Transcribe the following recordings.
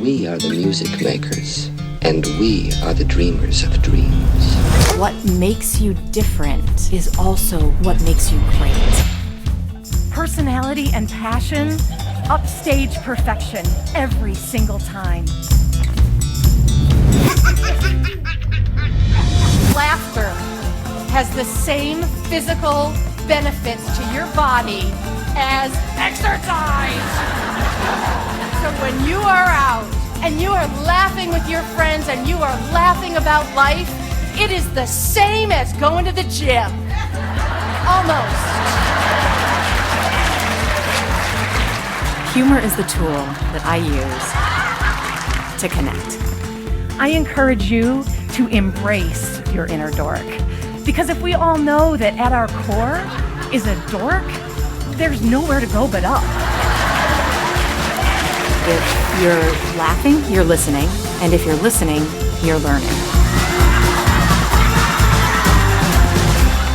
We are the music makers, and we are the dreamers of dreams. What makes you different is also what makes you great. Personality and passion, upstage perfection every single time. Laughter has the same physical benefits to your body as exercise. So when you are out and you are laughing with your friends and you are laughing about life, it is the same as going to the gym. Almost. Humor is the tool that I use to connect. I encourage you to embrace your inner dork. Because if we all know that at our core is a dork, there's nowhere to go but up. If you're laughing, you're listening. And if you're listening, you're learning.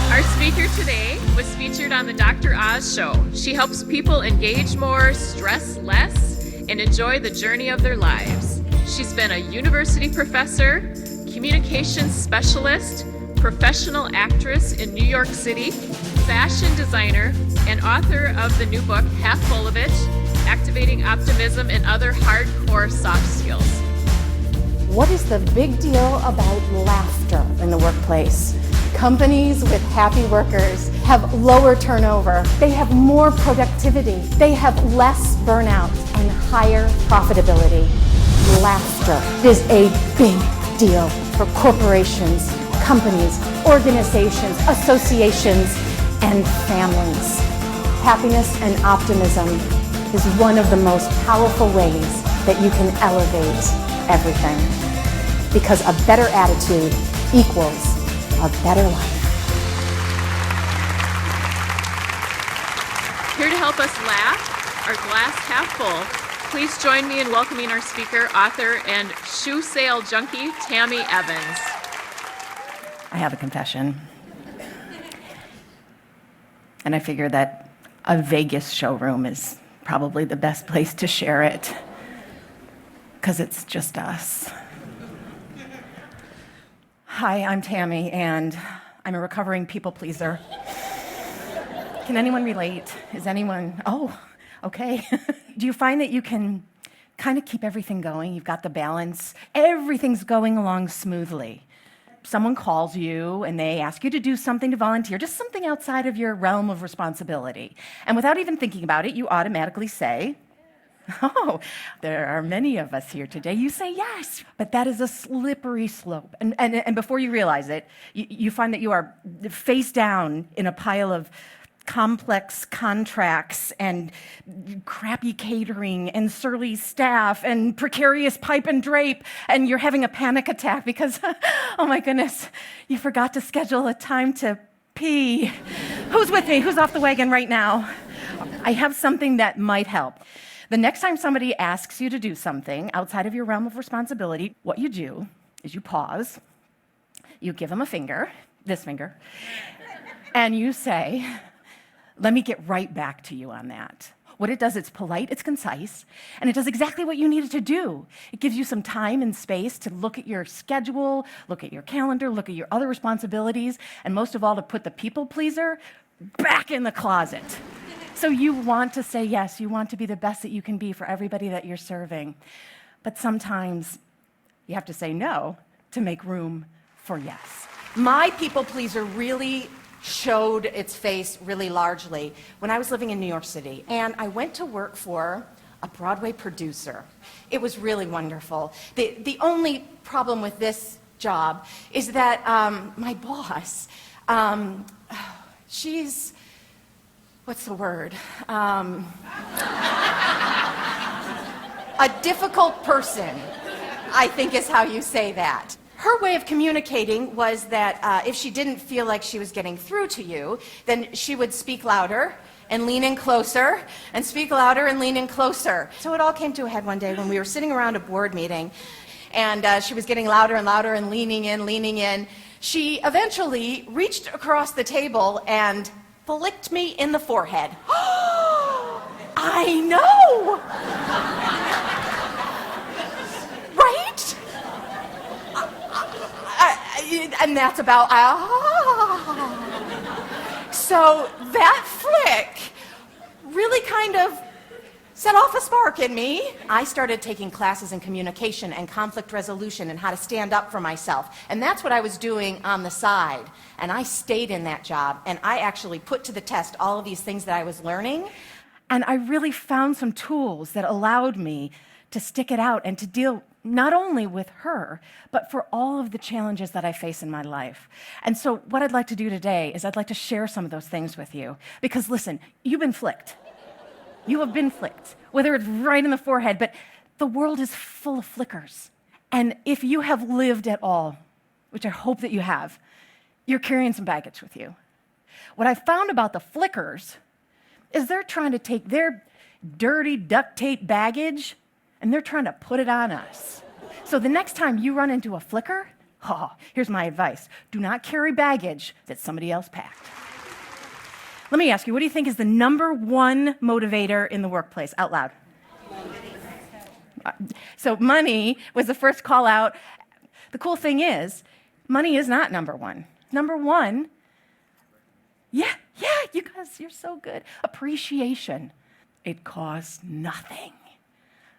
Our speaker today was featured on the Dr. Oz show. She helps people engage more, stress less, and enjoy the journey of their lives. She's been a university professor, communications specialist, professional actress in New York City, fashion designer, and author of the new book, Half Full of It, Activating Optimism and Other Hardcore Soft Skills. What is the big deal about laughter in the workplace? Companies with happy workers have lower turnover, they have more productivity, they have less burnout, and higher profitability. Laughter is a big deal for corporations, companies, organizations, associations, and families. Happiness and optimism is one of the most powerful ways that you can elevate everything. Because a better attitude equals a better life. Here to help us laugh, our glass half full, please join me in welcoming our speaker, author, and shoe sale junkie, Tami Evans. I have a confession. And I figure that a Vegas showroom is probably the best place to share it, because it's just us. Hi, I'm Tami, and I'm a recovering people pleaser. Can anyone relate? Is anyone? Oh, okay. Do you find that you can kind of keep everything going? You've got the balance. Everything's going along smoothly. Someone calls you and they ask you to do something, to volunteer, just something outside of your realm of responsibility. And without even thinking about it, you automatically say, oh, there are many of us here today. You say yes, but that is a slippery slope. And before you realize it, you find that you are face down in a pile of complex contracts and crappy catering and surly staff and precarious pipe and drape, and you're having a panic attack because, oh my goodness, you forgot to schedule a time to pee. Who's with me? Who's off the wagon right now? I have something that might help. The next time somebody asks you to do something outside of your realm of responsibility, what you do is you pause, you give them a finger, this finger, and you say, let me get right back to you on that. What it does, it's polite, it's concise, and it does exactly what you needed to do. It gives you some time and space to look at your schedule, look at your calendar, look at your other responsibilities, and most of all, to put the people pleaser back in the closet. So you want to say yes, you want to be the best that you can be for everybody that you're serving. But sometimes you have to say no to make room for yes. My people pleaser really showed its face really largely when I was living in New York City, and I went to work for a Broadway producer. It was really wonderful. The only problem with this job is that my boss, she's, what's the word? A difficult person, I think is how you say that. Her way of communicating was that if she didn't feel like she was getting through to you, then she would speak louder and lean in closer, and speak louder and lean in closer. So it all came to a head one day when we were sitting around a board meeting, and she was getting louder and louder and leaning in. She eventually reached across the table and flicked me in the forehead. I know! And that's about, So that flick really kind of set off a spark in me. I started taking classes in communication and conflict resolution and how to stand up for myself. And that's what I was doing on the side. And I stayed in that job. And I actually put to the test all of these things that I was learning. And I really found some tools that allowed me to stick it out and to deal not only with her, but for all of the challenges that I face in my life. And so what I'd like to do today is I'd like to share some of those things with you. Because listen, you've been flicked. You have been flicked, whether it's right in the forehead, but the world is full of flickers. And if you have lived at all, which I hope that you have, you're carrying some baggage with you. What I found about the flickers is they're trying to take their dirty duct tape baggage and they're trying to put it on us. So the next time you run into a flicker, here's my advice. Do not carry baggage that somebody else packed. Let me ask you, what do you think is the number one motivator in the workplace? Out loud. So money was the first call out. The cool thing is, money is not number one. Number one, you guys, you're so good. Appreciation. It costs nothing.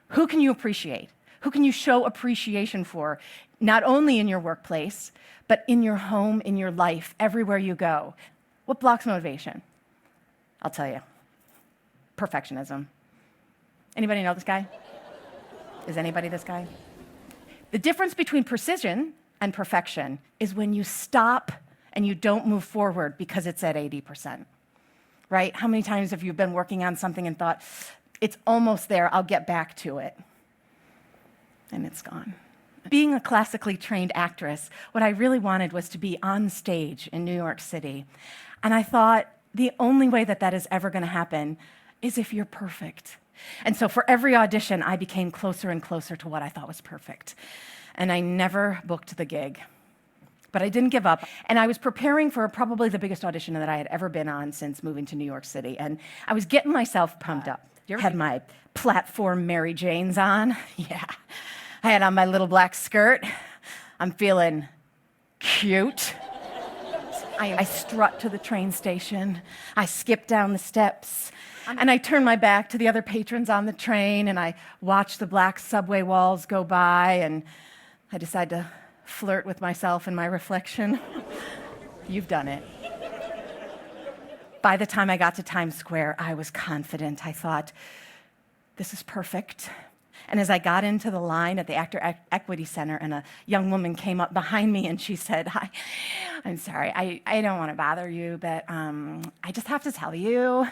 Who can you appreciate? Who can you show appreciation for? Not only in your workplace, but in your home, in your life, everywhere you go. What blocks motivation? I'll tell you. Perfectionism. Anybody know this guy? Is anybody this guy? The difference between precision and perfection is when you stop and you don't move forward because it's at 80%. Right? How many times have you been working on something and thought, it's almost there, I'll get back to it? And it's gone. Being a classically trained actress, what I really wanted was to be on stage in New York City. And I thought, the only way that that is ever going to happen is if you're perfect. And so for every audition, I became closer and closer to what I thought was perfect. And I never booked the gig. But I didn't give up. And I was preparing for probably the biggest audition that I had ever been on since moving to New York City. And I was getting myself pumped up. Had my platform Mary Janes on. Yeah. I had on my little black skirt. I'm feeling cute. I strut to the train station. I skip down the steps. And I turn my back to the other patrons on the train, and I watch the black subway walls go by, and I decide to flirt with myself and my reflection. You've done it. By the time I got to Times Square, I was confident. I thought, this is perfect. And as I got into the line at the Actor Equity Center, and a young woman came up behind me and she said, "Hi, I'm sorry, I don't want to bother you, but I just have to tell you."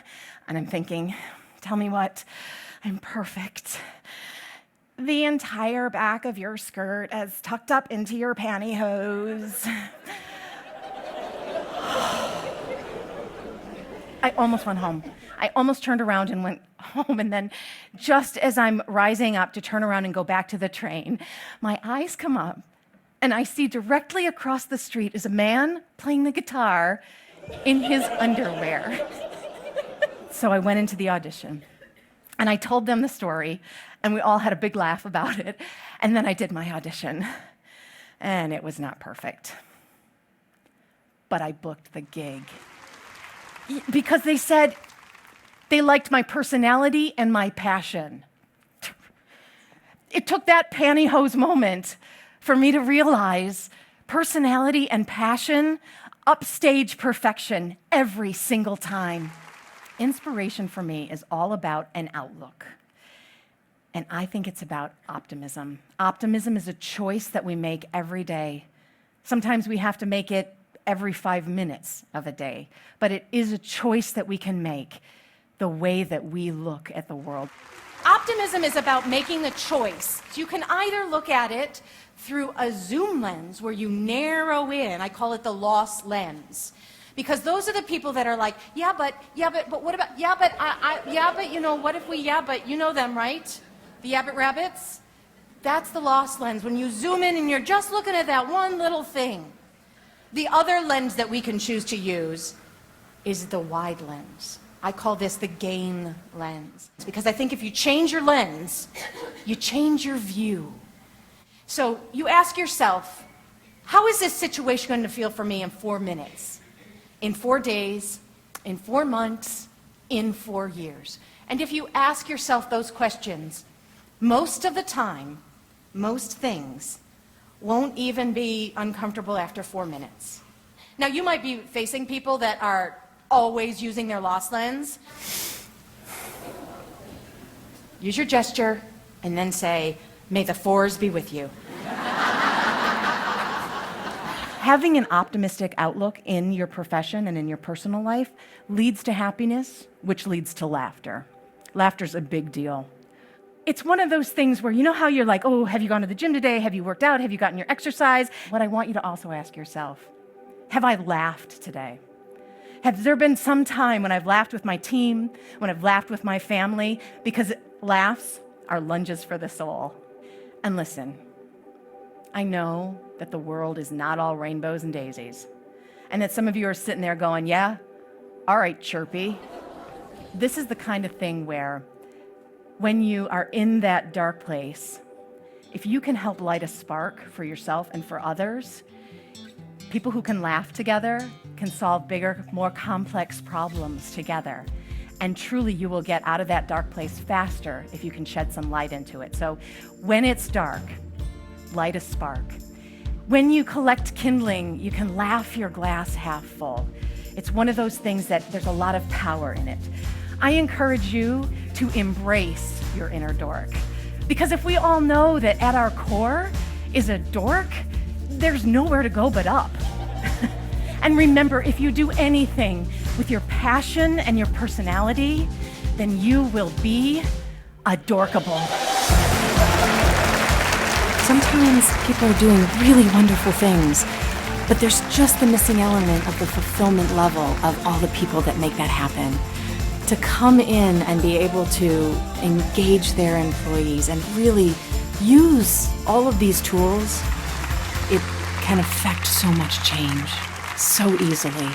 And I'm thinking, tell me what? I'm perfect. The entire back of your skirt is tucked up into your pantyhose. I almost went home. I almost turned around and went home, and then just as I'm rising up to turn around and go back to the train, my eyes come up, and I see directly across the street is a man playing the guitar in his underwear. So I went into the audition, and I told them the story, and we all had a big laugh about it, and then I did my audition, and it was not perfect. But I booked the gig. Because they said they liked my personality and my passion. It took that pantyhose moment for me to realize personality and passion upstage perfection every single time. Inspiration for me is all about an outlook. And I think it's about optimism. Optimism is a choice that we make every day. Sometimes we have to make it every 5 minutes of a day, but it is a choice that we can make, the way that we look at the world. Optimism is about making a choice. You can either look at it through a zoom lens where you narrow in. I call it the loss lens. Because those are the people that are like, but what about, but you know, what if we, but you know them, right? The yabbit rabbits? That's the loss lens. When you zoom in and you're just looking at that one little thing. The other lens that we can choose to use is the wide lens. I call this the gain lens. Because I think if you change your lens, you change your view. So you ask yourself, How is this situation going to feel for me in 4 minutes, in 4 days, in 4 months, in 4 years? And if you ask yourself those questions, most of the time, most things won't even be uncomfortable after 4 minutes. Now, you might be facing people that are always using their loss lens. Use your gesture and then say, "May the fours be with you." Having an optimistic outlook in your profession and in your personal life leads to happiness, which leads to laughter. Laughter's a big deal. It's one of those things where, you know how you're like, oh, have you gone to the gym today? Have you worked out? Have you gotten your exercise? What I want you to also ask yourself, have I laughed today? Have there been some time when I've laughed with my team, when I've laughed with my family? Because laughs are lunges for the soul. And listen, I know that the world is not all rainbows and daisies, and that some of you are sitting there going, yeah, all right, chirpy. This is the kind of thing where when you are in that dark place, if you can help light a spark for yourself and for others, people who can laugh together can solve bigger, more complex problems together. And truly, you will get out of that dark place faster if you can shed some light into it. So when it's dark, light a spark. When you collect kindling, you can laugh your glass half full. It's one of those things that there's a lot of power in it. I encourage you to embrace your inner dork. Because if we all know that at our core is a dork, there's nowhere to go but up. And remember, if you do anything with your passion and your personality, then you will be adorkable. Sometimes people are doing really wonderful things, but there's just the missing element of the fulfillment level of all the people that make that happen. To come in and be able to engage their employees and really use all of these tools, it can affect so much change so easily.